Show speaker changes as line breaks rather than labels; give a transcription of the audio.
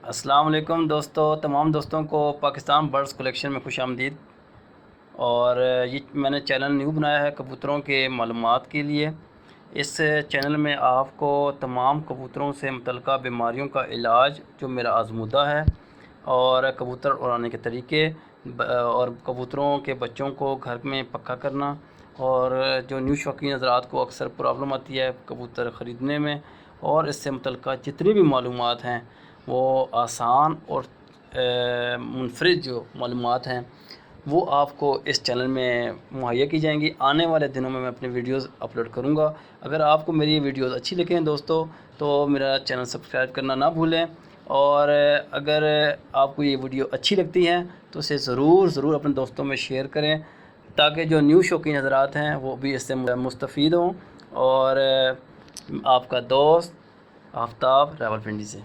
السلام علیکم دوستو، تمام دوستوں کو پاکستان برڈز کلیکشن میں خوش آمدید۔ اور یہ میں نے چینل نیو بنایا ہے کبوتروں کے معلومات کے لیے۔ اس چینل میں آپ کو تمام کبوتروں سے متعلقہ بیماریوں کا علاج جو میرا آزمودہ ہے، اور کبوتر اڑانے کے طریقے، اور کبوتروں کے بچوں کو گھر میں پکا کرنا، اور جو نیو شوقین حضرات کو اکثر پرابلم آتی ہے کبوتر خریدنے میں، اور اس سے متعلقہ جتنی بھی معلومات ہیں وہ آسان اور منفرد جو معلومات ہیں وہ آپ کو اس چینل میں مہیا کی جائیں گی۔ آنے والے دنوں میں اپنی ویڈیوز اپلوڈ کروں گا۔ اگر آپ کو میری یہ ویڈیوز اچھی لگیں دوستو تو میرا چینل سبسکرائب کرنا نہ بھولیں، اور اگر آپ کو یہ ویڈیو اچھی لگتی ہے تو اسے ضرور اپنے دوستوں میں شیئر کریں، تاکہ جو نیو شوقین حضرات ہیں وہ بھی اس سے مستفید ہوں۔ اور آپ کا دوست آفتاب راولپنڈی سے۔